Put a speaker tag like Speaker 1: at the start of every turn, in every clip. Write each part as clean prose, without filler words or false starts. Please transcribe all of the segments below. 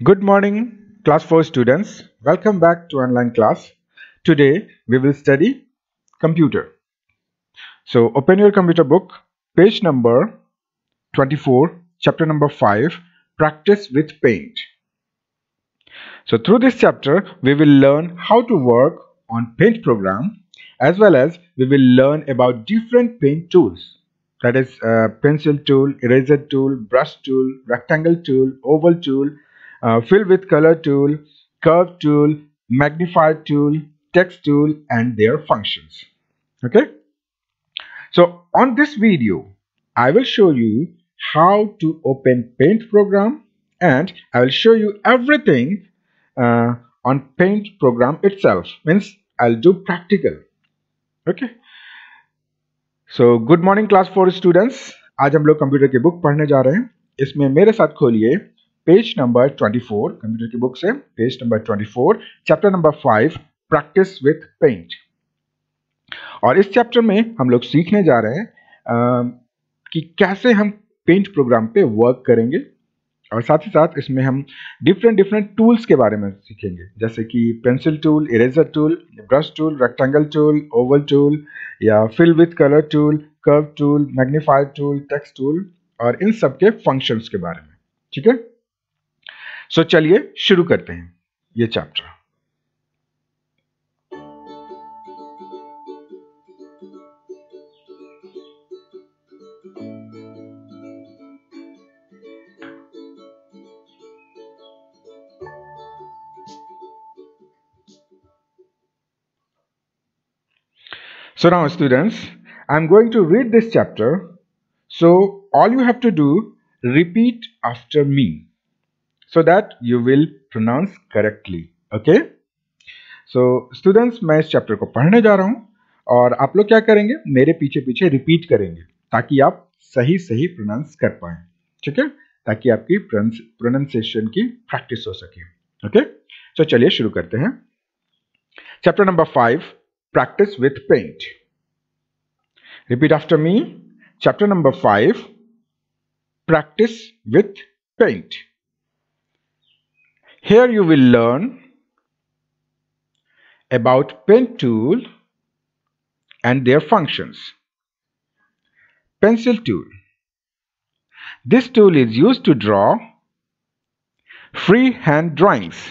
Speaker 1: Good morning, class 4 students. Welcome back to online class. Today we will study computer. So open your computer book, page number 24, chapter number 5, practice with paint. So through this chapter we will learn how to work on paint program, as well as we will learn about different paint tools. That is pencil tool, eraser tool, brush tool, rectangle tool, oval tool, fill with color tool, curve tool, magnify tool, text tool, and their functions. Okay. So on this video, I will show you how to open paint program, and I will show you everything uh, on paint program itself. Means I'll do practical. Okay. So good morning class 4 students. आज हम लोग computer की book पढ़ने जा रहे हैं। इसमें मेरे साथ खोलिए पेज नंबर 24, कंप्यूटर की बुक से page number 24, chapter number 5, practice with paint. और इस चैप्टर में हम लोग सीखने जा रहे हैं कि कैसे हम पेंट प्रोग्राम पे वर्क करेंगे, और साथ ही साथ इसमें हम डिफरेंट टूल्स के बारे में सीखेंगे, जैसे कि pencil tool, eraser tool, brush tool, rectangle tool, oval tool, या fill with colour tool, curve tool, magnifier tool, text tool, और इन सब के फंक्शंस के बारे में। ठीक है, सो चलिए शुरू करते हैं ये chapter. So now students, I'm going to read this chapter. So all you have to do, repeat after me so that you will pronounce correctly. Okay? So students, मैं इस चैप्टर को पढ़ने जा रहा हूँ और आप लोग क्या करेंगे, मेरे पीछे पीछे रिपीट करेंगे ताकि आप सही सही प्रोनाउंस कर पाएं। ठीक है, ताकि आपकी प्रोनाउंसिएशन की प्रैक्टिस हो सके। ओके, तो चलिए शुरू करते हैं। Chapter number 5, practice with paint. Repeat after me. Chapter number 5, practice with paint. Here you will learn about paint tool and their functions. Pencil tool. This tool is used to draw freehand drawings.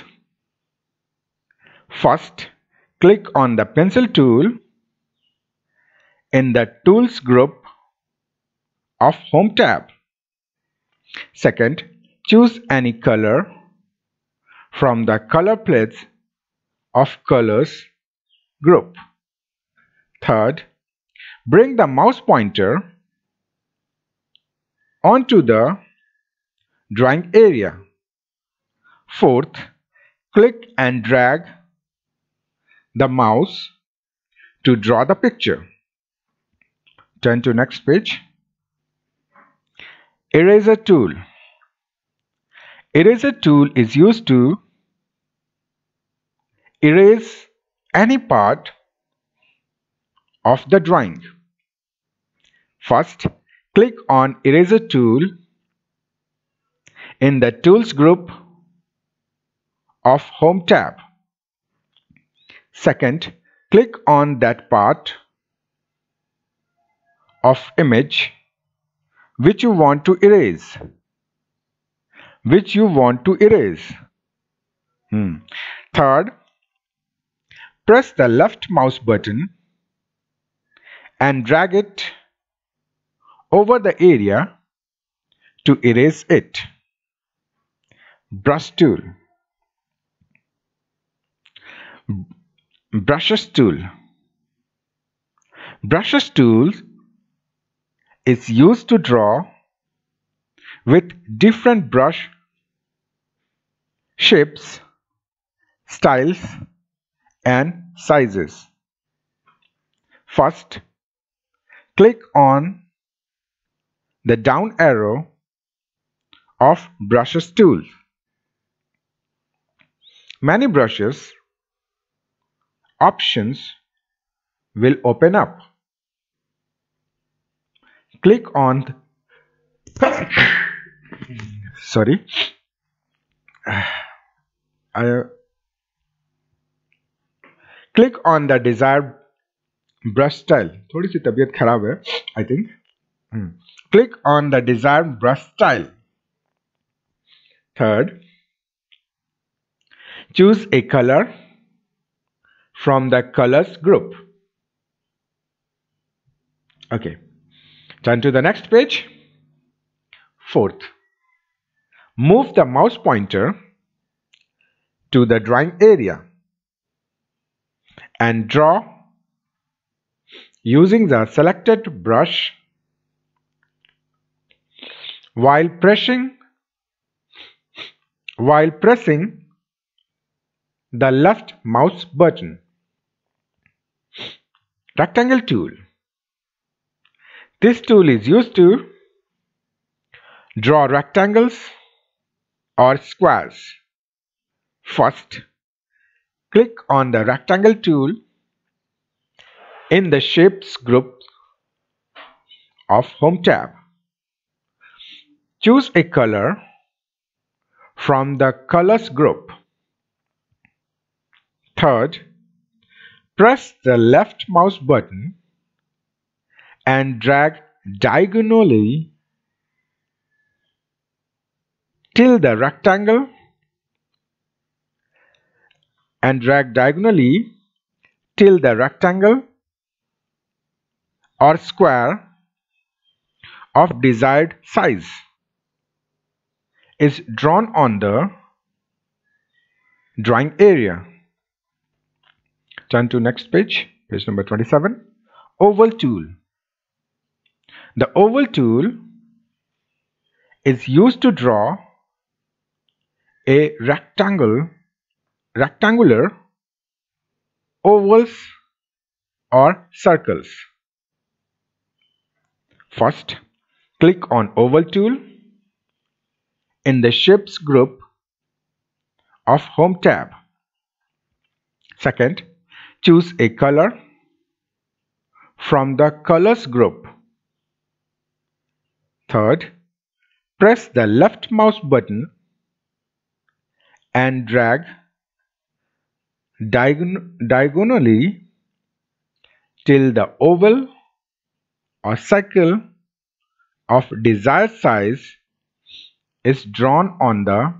Speaker 1: First, click on the pencil tool in the Tools group of Home tab. Second, choose any color from the Color Palettes of Colors group. Third, bring the mouse pointer onto the drawing area. Fourth, click and drag the mouse to draw the picture. Turn to next page. Eraser tool. Eraser tool is used to erase any part of the drawing. First, click on Eraser tool in the Tools group of Home tab. Second, click on that part of image which you want to erase. Third, press the left mouse button and drag it over the area to erase it. Brush tool. Brushes tool. Brushes tool is used to draw with different brush shapes, styles, and sizes. First, click on the down arrow of Brushes tool. Many brushes options will open up. Click on sorry Click on the desired brush style. थोड़ी सी तबीयत खराब है, I think. Click on the desired brush style. Third, choose a color from the colors group. Okay, turn to the next page. Fourth, move the mouse pointer to the drawing area and draw using the selected brush while pressing the left mouse button. Rectangle tool. This tool is used to draw rectangles or squares. First, click on the rectangle tool in the Shapes group of Home tab. Choose a color from the Colors group. Third, press the left mouse button and drag diagonally till the rectangle or square of desired size is drawn on the drawing area. Turn to next page, page number 27. Oval tool. The oval tool is used to draw a rectangular ovals or circles. First, click on Oval tool in the Shapes group of Home tab. Second, choose a color from the Colors group. Third, press the left mouse button and drag diagonally till the oval or circle of desired size is drawn on the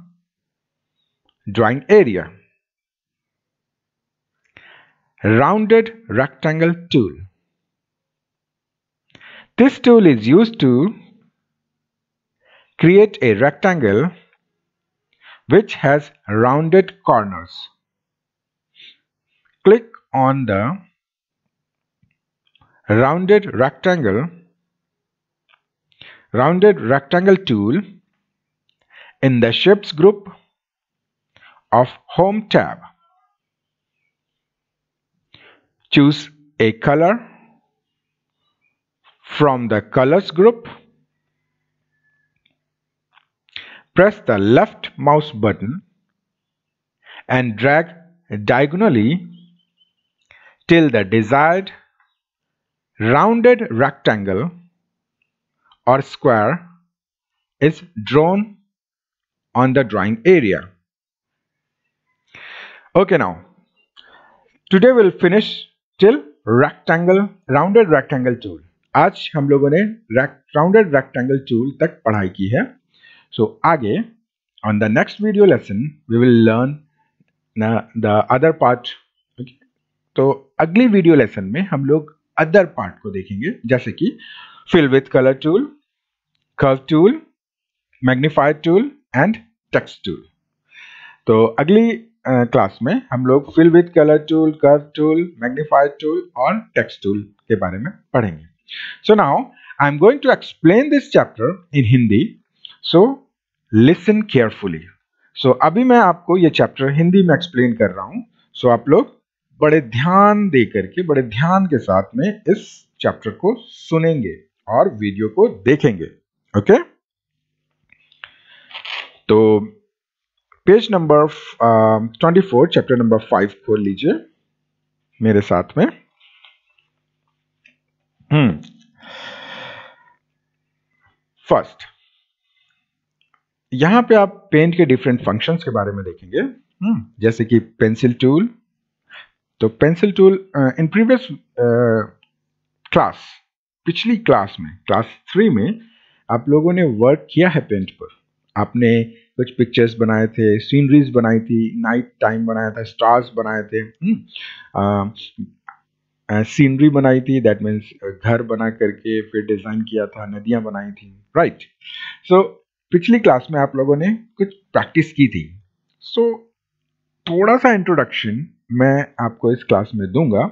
Speaker 1: drawing area. Rounded rectangle tool. This tool is used to create a rectangle which has rounded corners. Click on the rounded rectangle tool in the Shapes group of Home tab. Choose a color from the Colors group. Press the left mouse button and drag diagonally till the desired rounded rectangle or square is drawn on the drawing area. Okay, now today we'll finish till rounded rectangle tool. आज हम लोगों ने rounded rectangle tool तक पढ़ाई की है. So आगे on the next video lesson we will learn the other part. Okay? तो अगली वीडियो लेसन में हम लोग अदर पार्ट को देखेंगे, जैसे कि fill with color tool, curve tool, magnify tool and text tool. तो अगली क्लास में हम लोग fill with color tool, curve tool, magnify tool और text tool के बारे में पढ़ेंगे. So now I am going to explain this chapter in Hindi. So listen carefully. So अभी मैं आपको ये चैप्टर हिंदी में एक्सप्लेन कर रहा हूँ. So आप लोग बड़े ध्यान दे करके, बड़े ध्यान के साथ में इस चैप्टर को सुनेंगे और वीडियो को देखेंगे. ओके? तो पेज नंबर 24 चैप्टर नंबर 5 खोल लीजिए मेरे साथ में. फर्स्ट, यहां पे आप पेंट के डिफरेंट फंक्शंस के बारे में देखेंगे. जैसे कि पेंसिल टूल। तो pencil tool in previous class, पिछली क्लास में, क्लास 3 में आप लोगों ने वर्क किया है पेंट पर। आपने कुछ पिक्चर्स बनाए थे, सीनरीज बनाई थी, नाइट टाइम बनाया था, स्टार्स बनाए थे, सीनरी बनाई थी, दैट मीन्स घर बना करके फिर डिजाइन किया था, नदियां बनाई थी, राइट। सो पिछली क्लास में आप लोगों ने कुछ प्रैक्टिस की थी। सो थोड़ा सा इंट्रोडक्शन मैं आपको इस क्लास में दूंगा,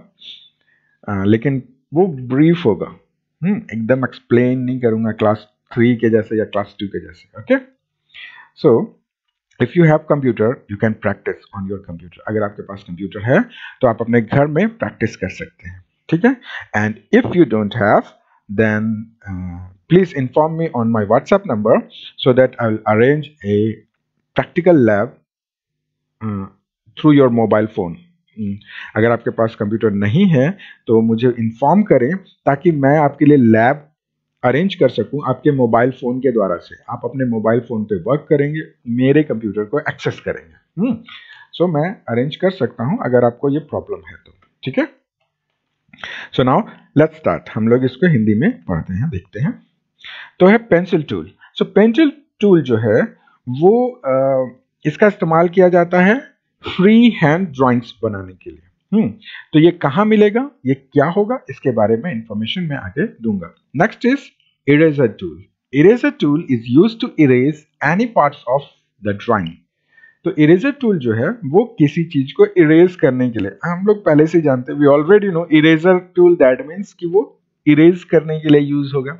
Speaker 1: लेकिन वो ब्रीफ होगा, एकदम एक्सप्लेन नहीं करूंगा क्लास 3 के जैसे या क्लास 2 के जैसे। Okay, so if you have computer you can practice on your computer. अगर आपके पास कंप्यूटर है तो आप अपने घर में प्रैक्टिस कर सकते हैं, ठीक है। And if you don't have then please inform me on my WhatsApp number so that I will arrange a practical lab through your mobile phone. अगर आपके पास कंप्यूटर नहीं है तो मुझे इन्फॉर्म करें ताकि मैं आपके लिए लैब अरेंज कर सकूं आपके मोबाइल फोन के द्वारा से। आप अपने मोबाइल फोन पे वर्क करेंगे, मेरे कंप्यूटर को एक्सेस करेंगे। सो मैं अरेंज कर सकता हूं अगर आपको ये प्रॉब्लम है तो, ठीक है। So now let's start. हम लोग इसको हिंदी में पढ़ते हैं, देखते हैं। तो है pencil tool. So pencil tool जो है वो इसका इस्तेमाल किया जाता है फ्री हैंड ड्राइंग्स बनाने के लिए। तो ये कहाँ मिलेगा, ये क्या होगा, इसके बारे में इंफॉर्मेशन मैं आगे दूंगा। Next is eraser tool. Eraser tool is used to erase any parts of the drawing. तो इरेजर टूल जो है वो किसी चीज को इरेज करने के लिए, हम लोग पहले से जानते हैं, we already know eraser tool, that means कि वो इरेज करने के लिए यूज होगा।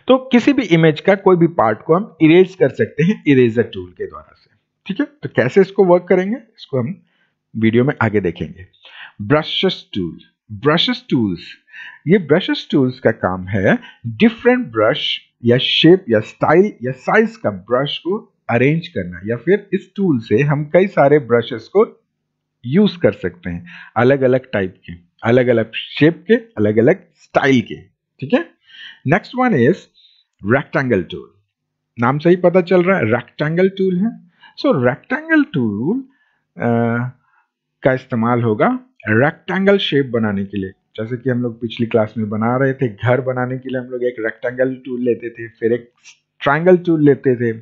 Speaker 1: तो किसी भी इमेज का कोई भी पार्ट को हम इरेज कर सकते हैं इरेजर टूल के द्वारा से, ठीक है। तो कैसे इसको वर्क करेंगे इसको हम वीडियो में आगे देखेंगे। Brushes tool. ब्रशेस टूल्स, ये ब्रशेस टूल्स का काम है डिफरेंट ब्रश या शेप या स्टाइल या साइज का ब्रश को अरेंज करना, या फिर इस टूल से हम कई सारे ब्रशेस को यूज कर सकते हैं, अलग अलग टाइप के, अलग अलग शेप के, अलग अलग स्टाइल के, ठीक है। Next one is rectangle tool. नाम से ही पता चल रहा है रेक्टेंगल टूल है। सो रेक्टेंगल टूल का इस्तेमाल होगा रेक्टेंगल शेप बनाने के लिए। जैसे कि हम लोग पिछली क्लास में बना रहे थे, घर बनाने के लिए हम लोग एक रेक्टेंगल टूल लेते थे, फिर एक ट्रायंगल टूल लेते थे,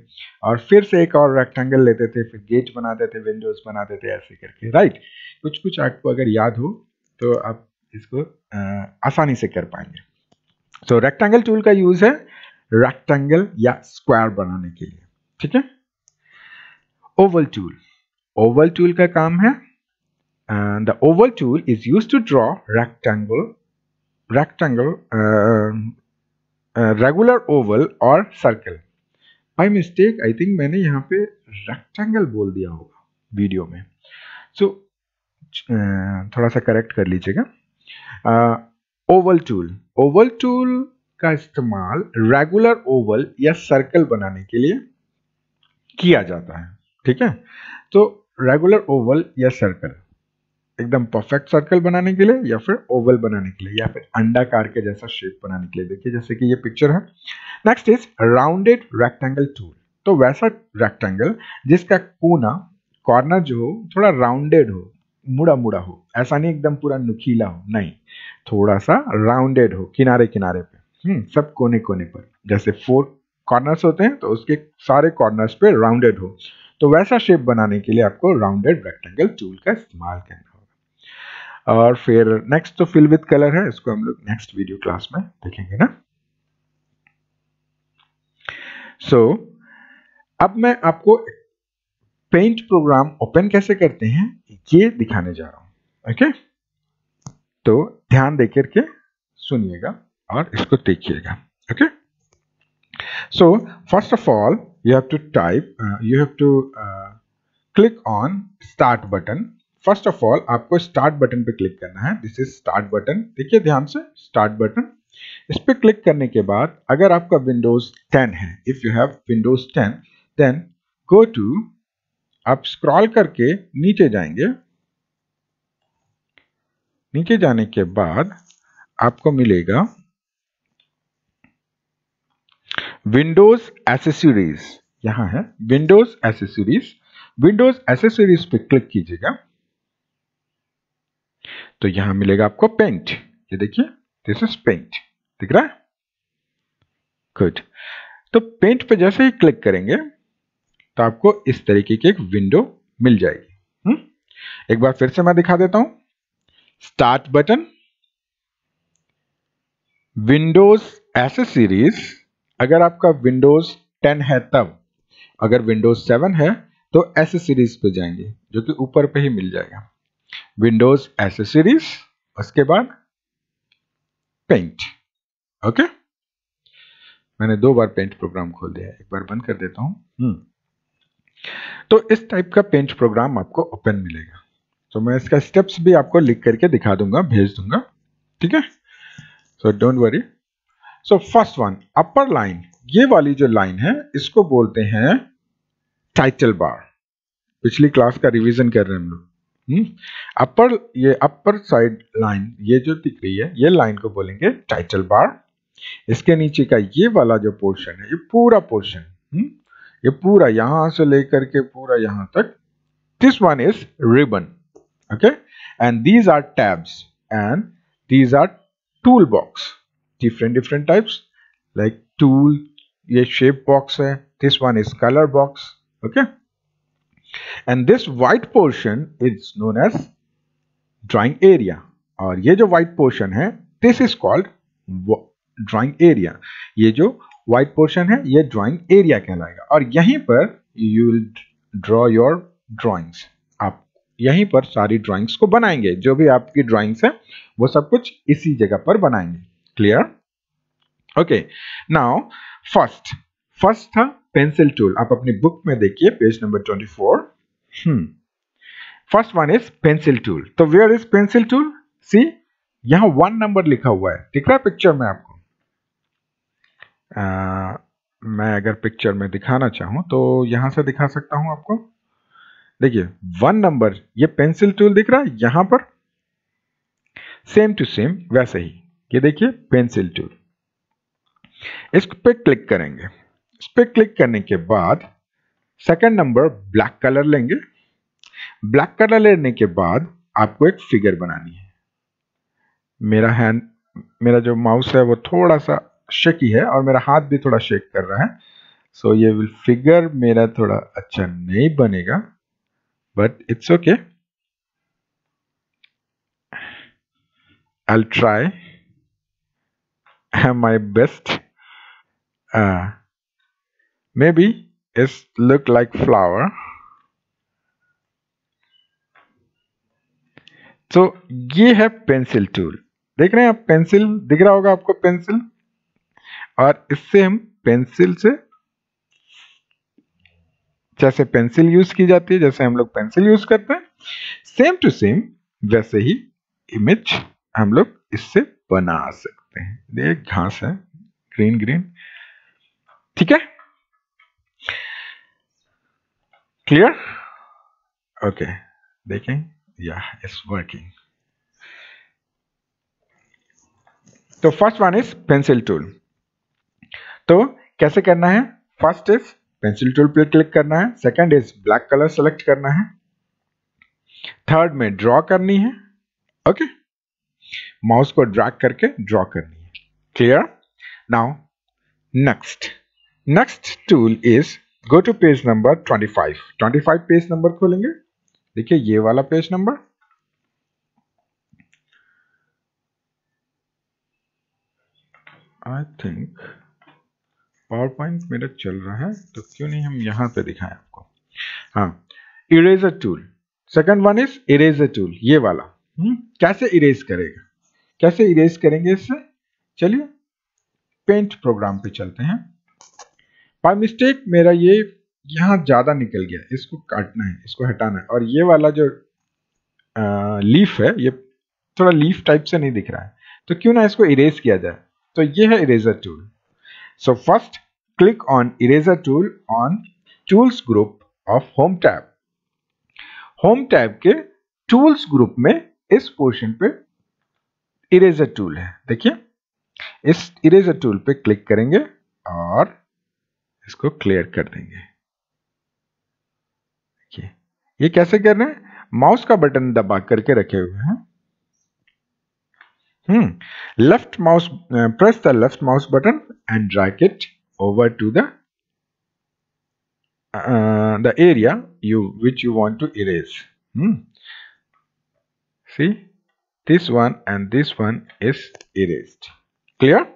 Speaker 1: और फिर से एक और रेक्टेंगल लेते थे, फिर गेट बनाते थे, विंडोज बनाते थे, ऐसे करके, राइट। कुछ कुछ आपको अगर याद हो तो आप इसको आसानी से कर पाएंगे। तो रेक्टेंगल टूल का यूज है रेक्टेंगल या स्क्वायर बनाने के लिए, ठीक है। Oval tool. ओवल टूल का काम है, the oval tool is used to draw rectangle, regular oval or circle. by mistake I think मैंने यहाँ पे rectangle बोल दिया होगा वीडियो में, so थोड़ा सा करेक्ट कर लीजिएगा। ओवल टूल, ओवल टूल का इस्तेमाल रेगुलर ओवल या सर्कल बनाने के लिए किया जाता है, ठीक है। तो रेगुलर ओवल या सर्कल, एकदम परफेक्ट सर्कल बनाने के लिए, या फिर ओवल बनाने के लिए, या फिर अंडाकार के जैसा शेप बनाने के लिए। देखिए जैसे कि ये पिक्चर है। Next is rounded rectangle tool. तो वैसा रेक्टेंगल जिसका कोना, कॉर्नर जो हो थोड़ा राउंडेड हो, मुड़ा मुड़ा हो, ऐसा नहीं एकदम पूरा नुकीला हो, नहीं, थोड़ा सा राउंडेड हो, किनारे किनारे पे, सब कोने कोने पर। जैसे 4 कॉर्नर्स होते हैं तो उसके सारे कॉर्नर्स पे राउंडेड हो, तो वैसा शेप बनाने के लिए आपको राउंडेड रेक्टेंगल टूल का इस्तेमाल करना होगा। और फिर नेक्स्ट तो फिल विद कलर है, इसको हम लोग नेक्स्ट वीडियो क्लास में देखेंगे ना। सो अब मैं आपको पेंट प्रोग्राम ओपन कैसे करते हैं ये दिखाने जा रहा हूं, ओके। तो ध्यान देकर के सुनिएगा और इसको देखिएगा, okay. So first of all you have to type, you have to click on start button. First of all आपको स्टार्ट बटन पे क्लिक करना है, दिस इज स्टार्ट बटन, देखिए ध्यान से, स्टार्ट बटन। इस पे क्लिक करने के बाद अगर आपका विंडोज 10 है, if you have Windows 10 then go to, आप स्क्रॉल करके नीचे जाएंगे, नीचे जाने के बाद आपको मिलेगा विंडोज एसेसरीज, यहां है विंडोज एसेसरीज। विंडोज एसेसरीज पे क्लिक कीजिएगा तो यहां मिलेगा आपको पेंट। ये देखिए, दिस इज पेंट, दिख रहा है? गुड। तो पेंट पे जैसे ही क्लिक करेंगे तो आपको इस तरीके की एक विंडो मिल जाएगी। एक बार फिर से मैं दिखा देता हूं। स्टार्ट बटन, विंडोज एसेसरीज, अगर आपका विंडोज 10 है तब, अगर विंडोज 7 है तो एसेसरीज पे जाएंगे जो कि ऊपर पे ही मिल जाएगा। विंडोज एसेसरीज, उसके बाद पेंट। ओके, मैंने 2 बार पेंट प्रोग्राम खोल दिया है, एक बार बंद कर देता हूं। तो इस टाइप का पेंट प्रोग्राम आपको ओपन मिलेगा। तो मैं इसका स्टेप्स भी आपको लिख करके दिखा दूंगा, भेज दूंगा, ठीक है? So don't worry. So first one, upper line, ये वाली जो लाइन है इसको बोलते हैं टाइटल बार। पिछली क्लास का रिवीजन कर रहे हैं हम लोग। ये अपर साइड लाइन, ये जो दिख रही है, ये लाइन को बोलेंगे टाइटल बार। इसके नीचे का ये वाला जो पोर्शन है, ये पूरा पोर्शन, ये पूरा यहां से लेकर के पूरा यहां तक, this one is ribbon. Okay, and these are tabs and these are tool box, different types like tool, ये शेप बॉक्स है, this one is colour box. Okay, and this white portion is known as drawing area, और ये जो white portion है this is called drawing area। ये जो white portion है ये drawing area कहलाएगा, और यहीं पर you will draw your drawings। आप यहीं पर सारी ड्राइंग्स को बनाएंगे, जो भी आपकी ड्राइंग्स है वो सब कुछ इसी जगह पर बनाएंगे। क्लियर? ओके, नाउ फर्स्ट था पेंसिल टूल। आप अपनी बुक में देखिए page number 24। First one is pencil tool. तो वेयर इज पेंसिल टूल? सी, यहां 1 नंबर लिखा हुआ है, दिख रहा है पिक्चर में आपको? मैं अगर पिक्चर में दिखाना चाहूं तो यहां से दिखा सकता हूं आपको। देखिए 1 नंबर, ये पेंसिल टूल दिख रहा है यहां पर, सेम टू सेम वैसे ही ये देखिए पेंसिल टूल। इस पे क्लिक करेंगे, इस पे क्लिक करने के बाद सेकंड नंबर ब्लैक कलर लेंगे। ब्लैक कलर लेने के बाद आपको एक फिगर बनानी है। मेरा जो माउस है वो थोड़ा सा शेकी है और मेरा हाथ भी थोड़ा शेक कर रहा है, सो ये फिगर मेरा थोड़ा अच्छा नहीं बनेगा, but it's okay, I'll try my best। maybe it look like flower। तो ये है पेंसिल टूल, देख रहे हैं आप? पेंसिल दिख रहा होगा आपको, पेंसिल, और इससे हम पेंसिल से, जैसे पेंसिल यूज की जाती है, जैसे हम लोग पेंसिल यूज करते हैं, सेम टू सेम वैसे ही इमेज हम लोग इससे बना सकते हैं। देख, घास है, ग्रीन ग्रीन, ठीक है? क्लियर? ओके, देखें, या इट्स वर्किंग। तो first one is pencil tool. तो कैसे करना है? फर्स्ट इज पेंसिल टूल पे क्लिक करना है, second is black colour select करना है, थर्ड में ड्रॉ करनी है। ओके, माउस को ड्रैग करके ड्रॉ करनी है। Clear? Now next tool is go to page number 25 page number खोलेंगे। देखिए ये वाला page number, I think PowerPoint मेरा चल रहा है तो क्यों नहीं हम यहां पे दिखाएं आपको। हाँ, eraser tool, second one is eraser tool, ये वाला। कैसे इरेज करेगा, कैसे इरेज करेंगे इससे? चलिए पेंट प्रोग्राम पे चलते हैं। बाय मिस्टेक मेरा ये यहां ज्यादा निकल गया, इसको काटना है, इसको हटाना है, और ये वाला जो लीफ है ये थोड़ा लीफ टाइप से नहीं दिख रहा है, तो क्यों ना इसको इरेज किया जाए। तो ये है eraser tool. So first click on eraser tool on tools group of home tab. Home tab के टूल्स ग्रुप में इस पोर्शन पे इरेजर टूल है। देखिए इस इरेजर टूल पे क्लिक करेंगे और इसको क्लियर कर देंगे। ये कैसे कर रहे हैं? माउस का बटन दबा करके रखे हुए हैं. Left mouse, press the left mouse button and drag it over to the area which you want to erase. See, this one and this one is erased. Clear?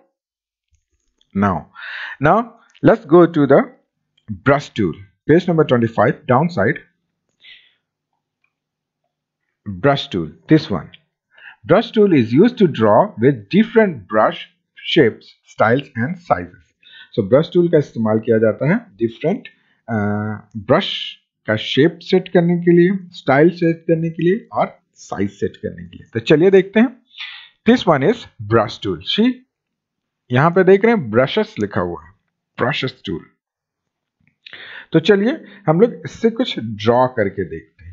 Speaker 1: Now let's go to the brush tool. Page number 25, downside. Brush tool, this one. Brush tool is used to draw with different brush shapes, styles and sizes. So brush tool का इस्तेमाल किया जाता है different brush का shape set करने के लिए, style set करने के लिए और size set करने के लिए. तो चलिए देखते हैं. This one is brush tool. See, यहाँ पे देख रहे हैं brushes लिखा हुआ है, brushes tool. तो चलिए हम लोग इससे कुछ ड्रॉ करके देखते हैं.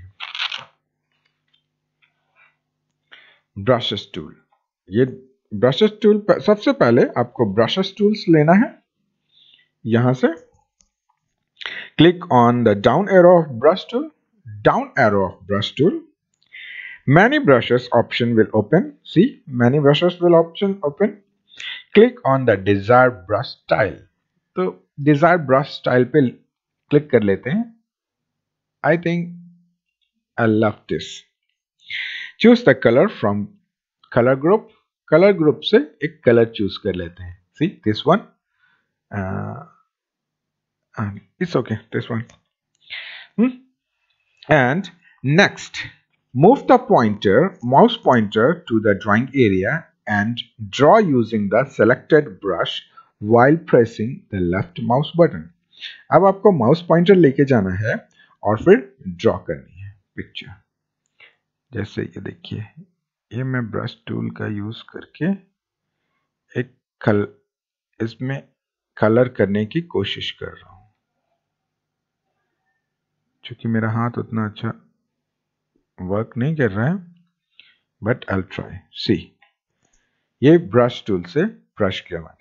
Speaker 1: ब्रशेस टूल, ये ब्रशेस टूल, सबसे पहले आपको ब्रशेस टूल्स लेना है. यहां से click on the down arrow of brush tool. Down arrow of brush tool. Many brushes option will open. See, many brushes will option open. Click on the desired brush style. तो desired brush style पे click कर लेते हैं. I think I love this. Choose the color from color group. Color group से एक color choose कर लेते हैं. See this one. It's okay. This one. And next, move the mouse pointer to the drawing area and draw using the selected brush while pressing the left mouse button. अब आपको mouse pointer लेके जाना है और फिर draw करनी है picture. जैसे ये देखिए, ये मैं ब्रश टूल का यूज करके एक इसमें कलर करने की कोशिश कर रहा हूं. क्योंकि मेरा हाथ उतना अच्छा वर्क नहीं कर रहा है, बट आई ट्राई. सी, ये ब्रश टूल से ब्रश किया मैंने.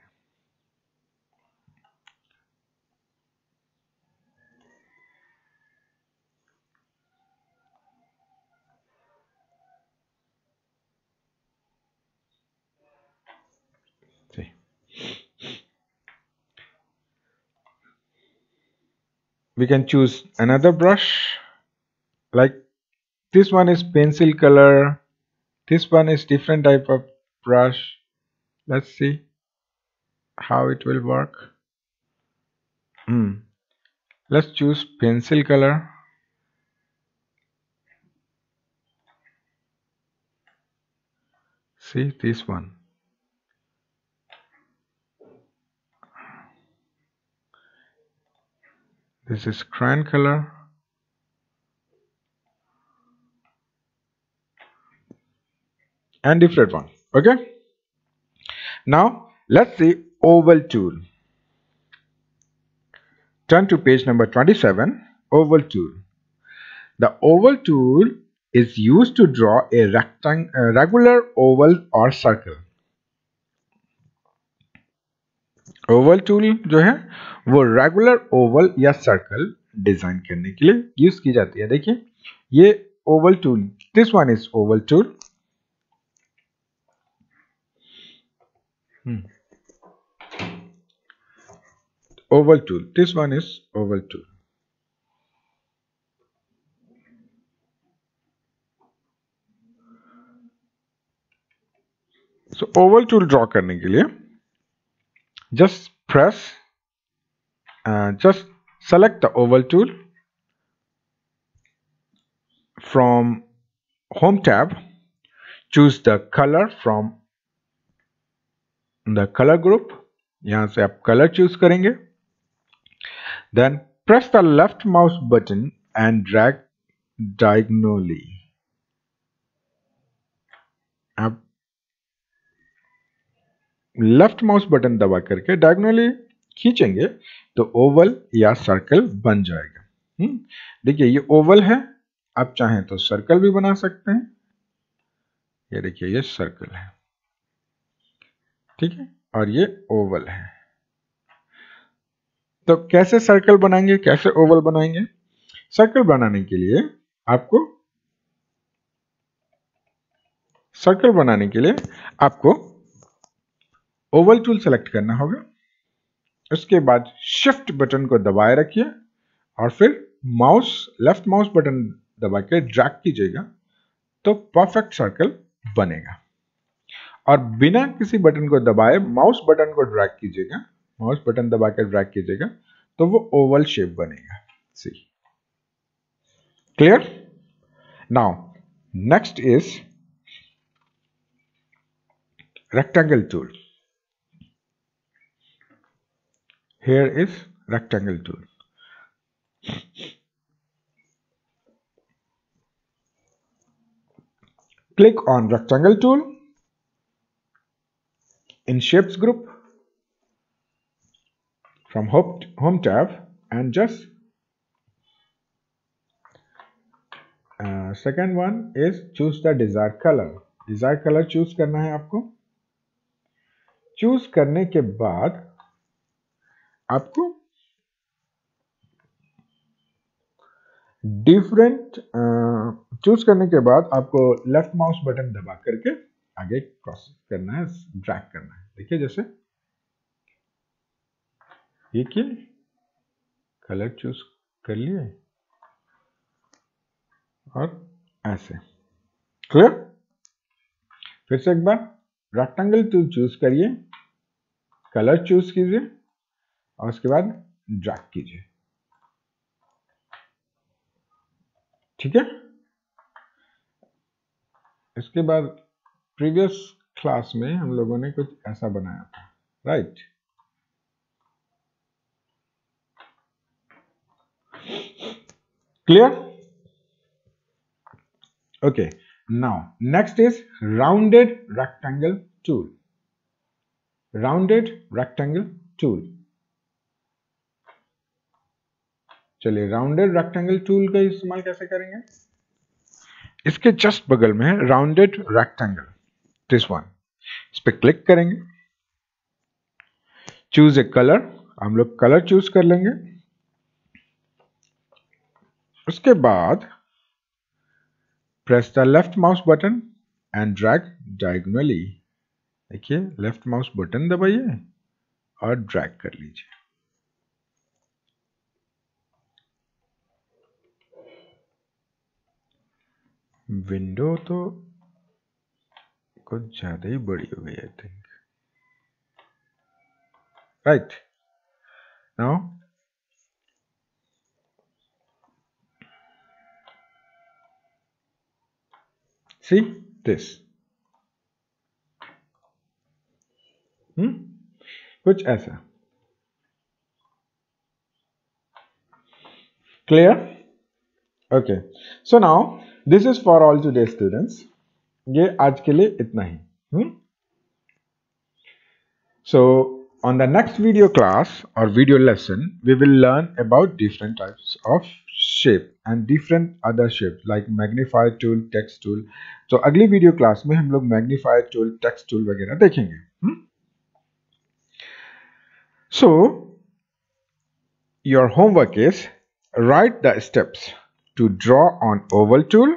Speaker 1: We can choose another brush, like this one is pencil color, this one is different type of brush. Let's see how it will work. Let's choose pencil color. See this one. This is crayon color. And different one. Okay. Now let's see oval tool. Turn to page number 27. Oval tool. The oval tool is used to draw a regular oval or circle. Oval tool जो है वो regular Oval या circle design करने के लिए use की जाती है. देखिए ये Oval tool, this one is Oval tool. Oval tool, this one is oval tool. So oval tool draw करने के लिए just press, just select the oval tool from home tab. Choose the color from the color group. यहां से आप colour choose करेंगे. Then press the left mouse button and drag diagonally. आप left mouse button दबा करके diagonally खींचेंगे तो Oval या सर्कल बन जाएगा. देखिए ये ओवल है, आप चाहें तो सर्कल भी बना सकते हैं. ये देखिए ये सर्कल है, ठीक है, और ये ओवल है. तो कैसे सर्कल बनाएंगे, कैसे ओवल बनाएंगे? सर्कल बनाने के लिए आपको ओवल टूल सेलेक्ट करना होगा। उसके बाद शिफ्ट बटन को दबाए रखिए और फिर लेफ्ट माउस बटन दबा के ड्रैग कीजिएगा तो परफेक्ट सर्कल बनेगा। और बिना किसी बटन को दबाए माउस बटन दबा के ड्रैग कीजिएगा तो वो ओवल शेप बनेगा। See clear? Now next is rectangle tool. Here is rectangle tool. Click on rectangle tool in shapes group from home tab and just second one is choose the desired color. Desired color choose करना है आपको। Choose करने के बाद आपको left mouse button दबा करके आगे क्रॉस करना है, ड्रैग करना है। देखिए जैसे ये कि कलर चूज कर लिए और ऐसे। क्लियर? फिर से एक बार रेक्टेंगल टूल चूज करिए, कलर चूज कीजिए और उसके बाद ड्रैग कीजिए। ठीक है? इसके बाद प्रीवियस क्लास में हम लोगों ने कुछ ऐसा बनाया था, right? Clear? Okay, now next is rounded rectangle tool. Rounded rectangle tool. चलिए राउंडेड रेक्टेंगल टूल का इस्तेमाल कैसे करेंगे? इसके जस्ट बगल में है राउंडेड रेक्टेंगल, दिस वन। इस पे क्लिक करेंगे, चूज ए कलर, हम लोग कलर चूज कर लेंगे। उसके बाद press the left mouse button and drag diagonally. देखिए लेफ्ट माउस बटन दबाइए और ड्रैग कर लीजिए। विंडो तो कुछ ज्यादा ही बड़ी हो गई I think, right? Now see this कुछ ऐसा। Clear? Okay, so now this is for all today students. ये आज के लिए इतना ही। सो on the next video class or video lesson we will learn about different types of shape and different other shapes like magnifier tool, text tool. तो अगली video class में हम लोग मैग्नीफायर टूल, टेक्स्ट टूल वगैरह देखेंगे। So your homework is write the steps to draw an oval tool,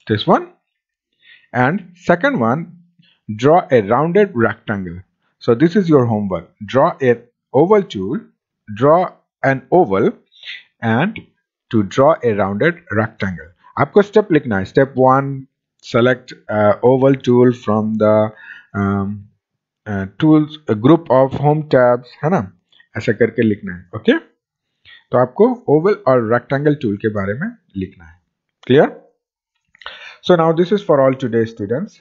Speaker 1: this one, and second one, draw a rounded rectangle. So this is your homework. Draw an oval tool, draw an oval, and to draw a rounded rectangle. आपको step लिखना है। Step 1, select oval tool from the tools group of home tabs, है ना? ऐसा करके लिखना है। Okay, तो आपको ओवल और रेक्टेंगल टूल के बारे में लिखना है। Clear? So now this is for all today students.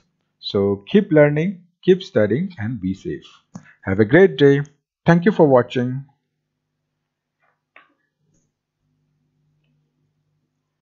Speaker 1: So keep learning, keep studying and be safe. Have a great day. Thank you for watching.